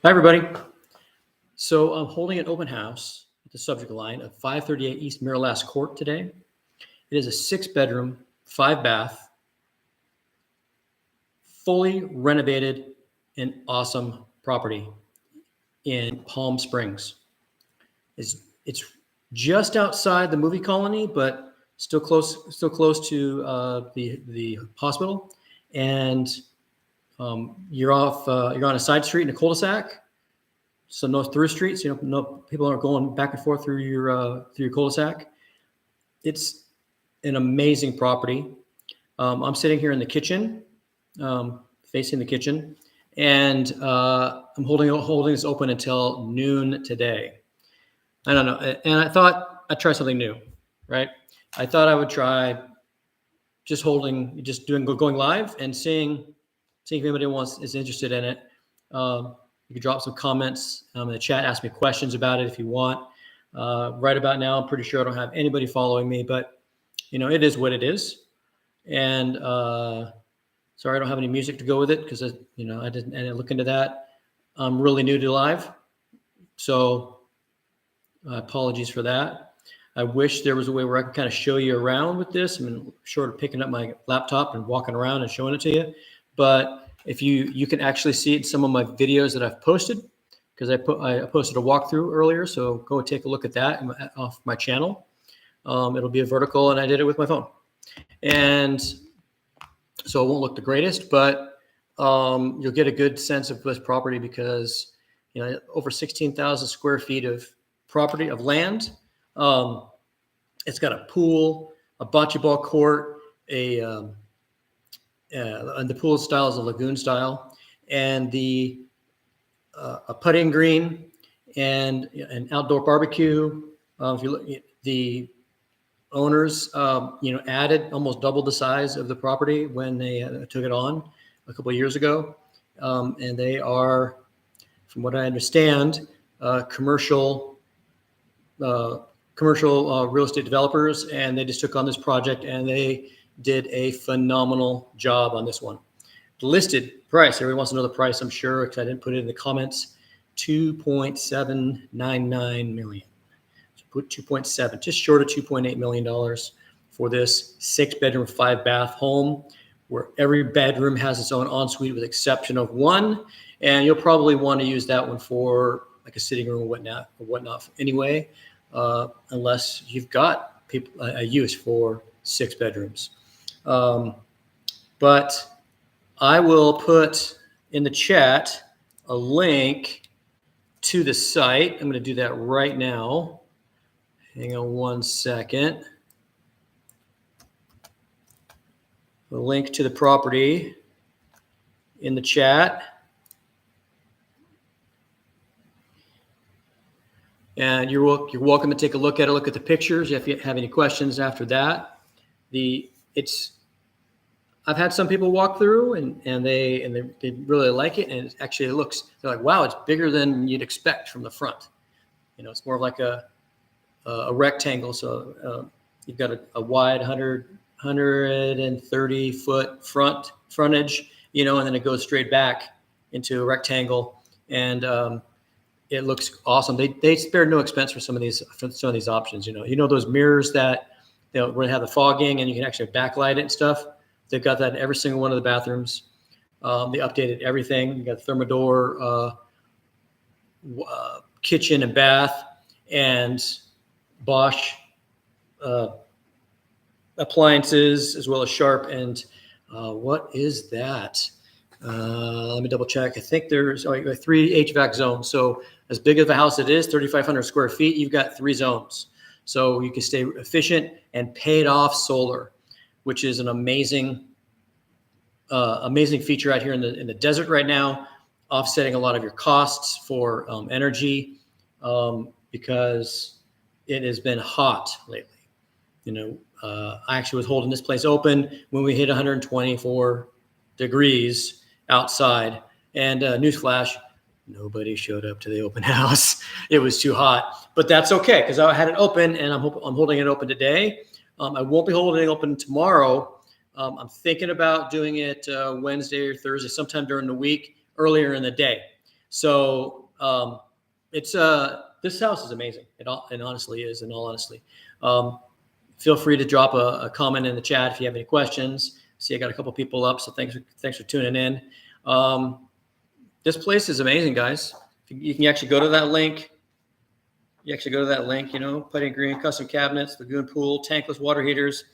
Hi, everybody. So I'm holding an open house at the subject line of 538 East Miraleste Court today. It is a 6-bedroom, 5-bath, fully renovated and awesome property in Palm Springs. It's just outside the movie colony, but still close to the hospital. And you're on a side street in a cul-de-sac. So no through streets, no people aren't going back and forth through your cul-de-sac. It's an amazing property. I'm sitting here in the kitchen, facing the kitchen, and I'm holding this open until noon today. I don't know, and I thought I'd try something new, right? I thought I would try going live and seeing if anybody is interested in it. You can drop some comments in the chat, ask me questions about it if you want. Right about now, I'm pretty sure I don't have anybody following me, but it is what it is. And sorry, I don't have any music to go with it because I didn't look into that. I'm really new to live, so apologies for that. I wish there was a way where I could kind of show you around with this. I mean, short of picking up my laptop and walking around and showing it to you, but if you can actually see it in some of my videos that I've posted, because I posted a walkthrough earlier, so go take a look at that off my channel. It'll be a vertical, and I did it with my phone, and so it won't look the greatest, but you'll get a good sense of this property because over 16,000 square feet of property of land. It's got a pool, a bocce ball court, and the pool style is a lagoon style, and a putting green and an outdoor barbecue. If you look, the owners, added almost double the size of the property when they took it on a couple of years ago, and they are, from what I understand, commercial real estate developers, and they just took on this project and they did a phenomenal job on this one. The listed price, everyone wants to know the price, I'm sure, because I didn't put it in the comments, $2.799 million. So put 2.7, just short of $2.8 million for this 6-bedroom, 5-bath home where every bedroom has its own ensuite with exception of one. And you'll probably want to use that one for like a sitting room or whatnot anyway, unless you've got a use for 6 bedrooms. But I will put in the chat a link to the site. I'm going to do that right now. Hang on one second. A link to the property in the chat. And you're welcome to take a look at it. Look at the pictures. If you have any questions after that, I've had some people walk through and they really like it, and they're like, wow, it's bigger than you'd expect from the front. It's more like a rectangle. So you've got a wide 130 foot frontage, and then it goes straight back into a rectangle, and it looks awesome. They spared no expense for some of these options. Those mirrors that where they have the fogging and you can actually backlight it and stuff. They've got that in every single one of the bathrooms. They updated everything. You got Thermador kitchen and bath, and Bosch appliances, as well as Sharp. And what is that? Let me double check. I think there's 3 HVAC zones. So as big of a house it is, 3,500 square feet, you've got 3 zones. So you can stay efficient and paid off solar, which is an amazing feature out here in the desert right now, offsetting a lot of your costs for energy because it has been hot lately. I actually was holding this place open when we hit 124 degrees outside, and newsflash, nobody showed up to the open house. It was too hot, but that's okay because I had it open, and I'm holding it open today. I won't be holding it open tomorrow. I'm thinking about doing it Wednesday or Thursday, sometime during the week, earlier in the day. So it's this house is amazing. It honestly is, in all honesty. Feel free to drop a comment in the chat if you have any questions. See, I got a couple people up, so thanks for tuning in. This place is amazing, guys. You can actually go to that link. Putting green custom cabinets, lagoon pool, tankless water heaters,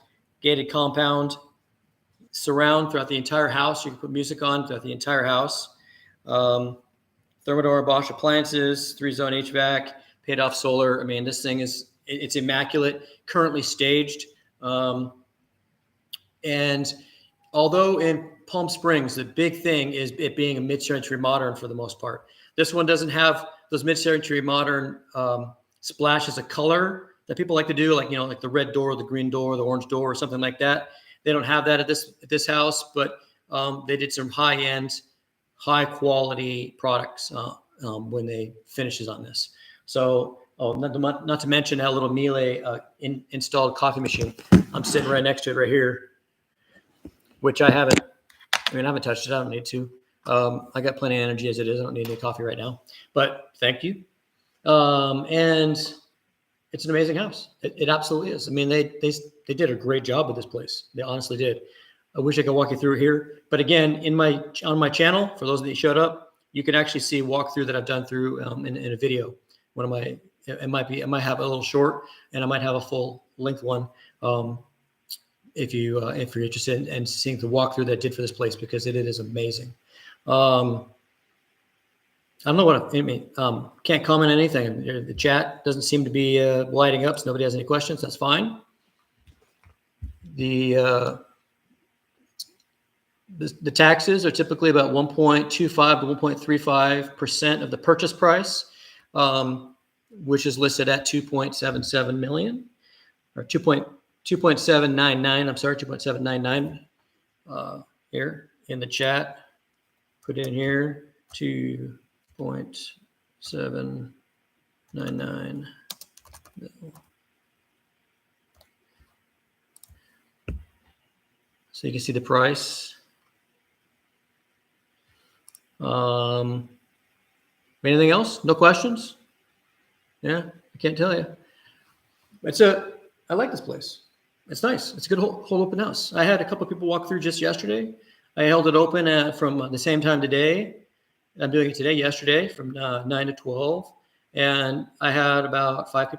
gated compound, surround throughout the entire house. You can put music on throughout the entire house. Thermador and Bosch appliances, 3-zone HVAC, paid off solar. I mean, this thing it's immaculate, currently staged. And although in Palm Springs, the big thing is it being a mid-century modern for the most part. This one doesn't have those mid-century modern splashes of color that people like to do, like the red door, the green door, the orange door, or something like that. They don't have that at this house, but they did some high-end, high-quality products when they finishes on this. So, not to mention that little Miele installed coffee machine. I'm sitting right next to it right here, which I haven't touched it. I don't need to. I got plenty of energy as it is. I don't need any coffee right now, but thank you. And it's an amazing house. It absolutely is. I mean, they did a great job with this place. They honestly did. I wish I could walk you through here, but again, on my channel, for those of you that showed up, you can actually see walkthrough that I've done through in a video. It might have a little short, and I might have a full length one. If you're interested in seeing the walkthrough that I did for this place, because it is amazing. I don't know what I mean. Can't comment on anything. The chat doesn't seem to be lighting up, so nobody has any questions. That's fine. The taxes are typically about 1.25 to 1.35% of the purchase price, which is listed at 2.77 million, or 2.799. I'm sorry, 2.799 here in the chat. Put in here 2.799. So you can see the price. Anything else? No questions? Yeah, I can't tell you. I like this place. It's nice. It's a good whole open house. I had a couple of people walk through just yesterday. I held it open from the same time today. I'm doing it yesterday from 9 to 12. And I had about five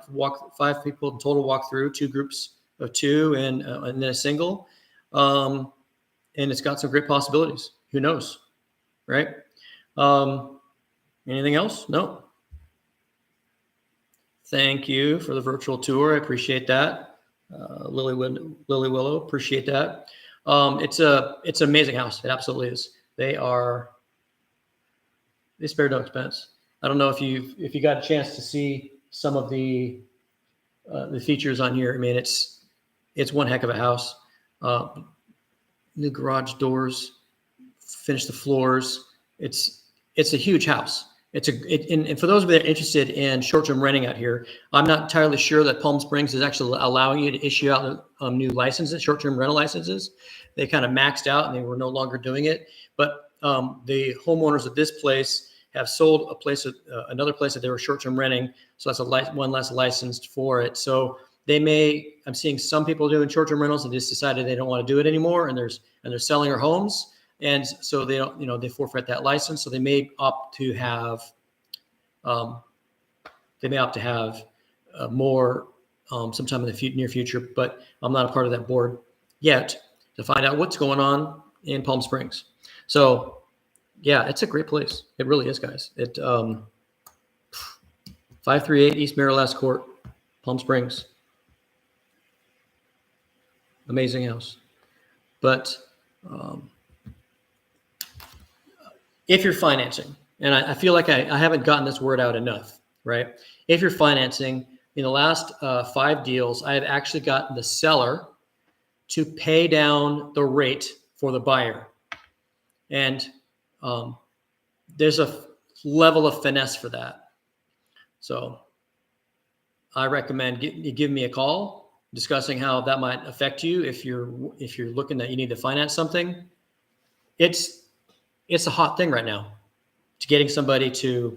people in total walk through, 2 groups of 2 and then a single. And it's got some great possibilities. Who knows, right? Anything else? No. Thank you for the virtual tour. I appreciate that. Lily Willow, appreciate that. It's an amazing house. It absolutely is. They spared no expense. I don't know if you got a chance to see some of the features on here. I mean, it's one heck of a house. New garage doors, finish the floors. It's a huge house. And for those of you that are interested in short-term renting out here, I'm not entirely sure that Palm Springs is actually allowing you to issue out new licenses, short-term rental licenses. They kind of maxed out and they were no longer doing it. But the homeowners of this place have sold another place that they were short-term renting. So that's one less licensed for it. So I'm seeing some people doing short-term rentals and just decided they don't want to do it anymore, and they're selling their homes. And so they don't, they forfeit that license. So they may opt to have, more sometime in the near future. But I'm not a part of that board yet to find out what's going on in Palm Springs. So yeah, it's a great place. It really is, guys. 538 East Miraleste Court, Palm Springs. Amazing house. But if you're financing, and I feel like I haven't gotten this word out enough, right? If you're financing, in the last 5 deals, I have actually gotten the seller to pay down the rate for the buyer. And there's a level of finesse for that. So I recommend you give me a call discussing how that might affect you if you're looking that you need to finance something. It's a hot thing right now. to getting somebody to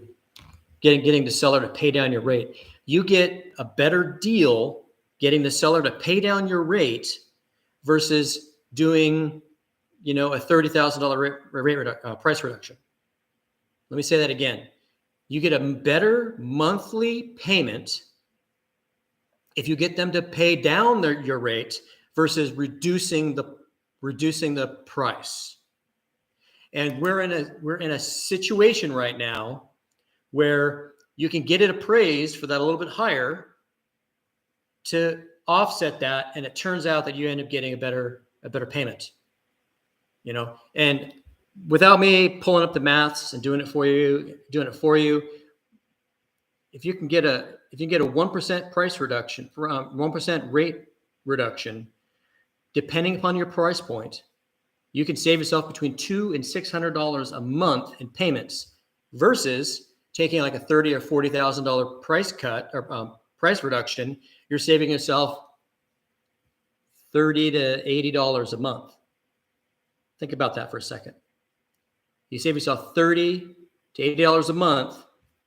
getting the seller to pay down your rate. You get a better deal getting the seller to pay down your rate versus doing, a $30,000 price reduction. Let me say that again. You get a better monthly payment if you get them to pay down your rate versus reducing the price. And we're in a situation right now where you can get it appraised for that a little bit higher to offset that, and it turns out that you end up getting a better payment. And without me pulling up the maths and doing it for you, if you can get a 1% price reduction, 1% rate reduction, depending upon your price point, you can save yourself between $200 and $600 a month in payments versus taking like a $30,000 or $40,000 price cut or price reduction. You're saving yourself $30 to $80 a month. Think about that for a second. You save yourself $30 to $80 a month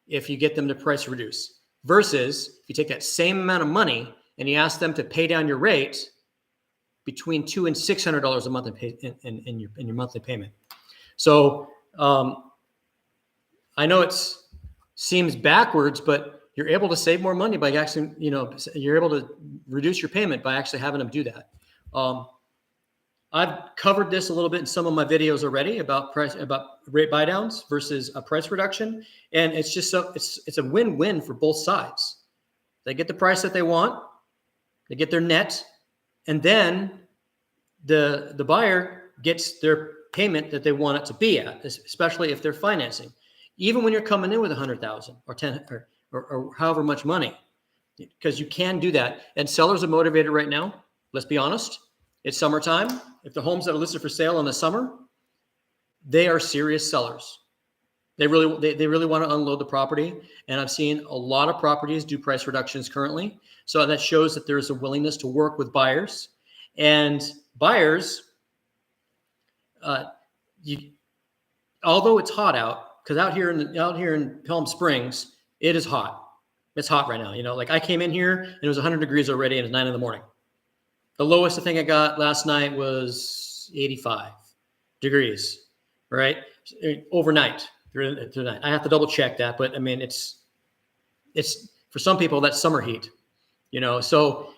if you get them to price reduce, versus if you take that same amount of money and you ask them to pay down your rate between $200 and $600 a month in your monthly payment. So I know it seems backwards, but you're able to save more money by actually, you're able to reduce your payment by actually having them do that. I've covered this a little bit in some of my videos already about rate buy downs versus a price reduction. And it's just it's a win-win for both sides. They get the price that they want, they get their net, and then the buyer gets their payment that they want it to be at, especially if they're financing. Even when you're coming in with $100,000 or $10,000 or however much money, because you can do that. And sellers are motivated right now. Let's be honest. It's summertime. If the homes that are listed for sale in the summer, they are serious sellers. They really want to unload the property. And I've seen a lot of properties do price reductions currently. So that shows that there's a willingness to work with buyers. And buyers, although it's hot out, because out here in Palm Springs, it is hot. It's hot right now. Like I came in here and it was 100 degrees already, and it's 9 a.m. The lowest I think I got last night was 85 degrees, right? Overnight, through the night. I have to double check that, but I mean, it's for some people that's summer heat, So,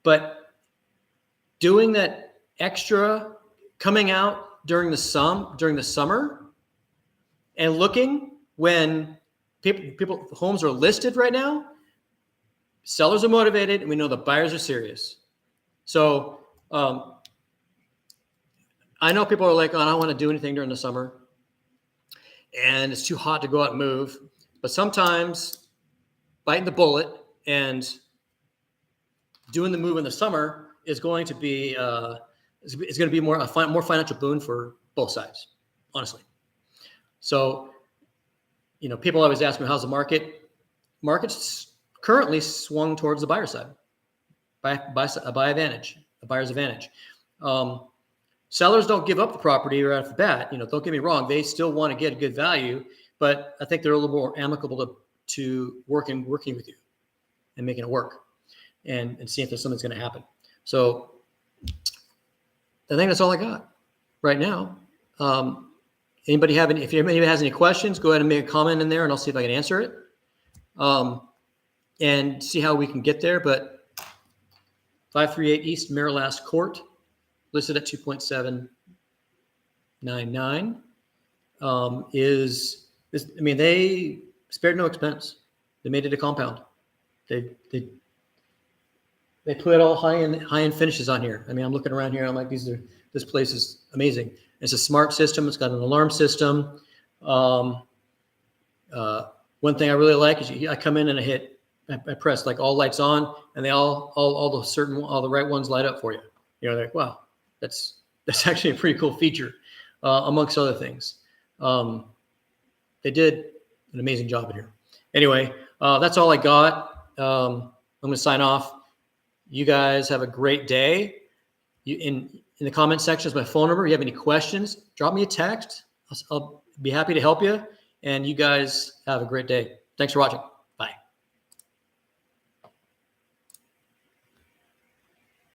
but doing that extra, coming out during the summer, and looking when people homes are listed right now, sellers are motivated, and we know the buyers are serious. So I know people are like, oh, I don't want to do anything during the summer, and it's too hot to go out and move. But sometimes biting the bullet and doing the move in the summer is going to be more financial boon for both sides, honestly. So, people always ask me, how's the market? Market's currently swung towards the buyer side. By a buyer's advantage. Sellers don't give up the property right off the bat. Don't get me wrong; they still want to get a good value, but I think they're a little more amicable to working with you and making it work, and seeing if there's something that's going to happen. So I think that's all I got right now. If anybody has any questions, go ahead and make a comment in there, and I'll see if I can answer it, and see how we can get there. But 538 East Miraleste Court, listed at 2.799, they spared no expense. They made it a compound. They put all high-end finishes on here. I mean, I'm looking around here, I'm like, this place is amazing. It's a smart system. It's got an alarm system. One thing I really like is I come in and I press like all lights on, and they all the right ones light up for you. They're like, wow, that's actually a pretty cool feature, amongst other things. They did an amazing job in here. Anyway, that's all I got. I'm going to sign off. You guys have a great day. In the comment section is my phone number. If you have any questions, drop me a text. I'll be happy to help you. and you guys have a great day. Thanks for watching.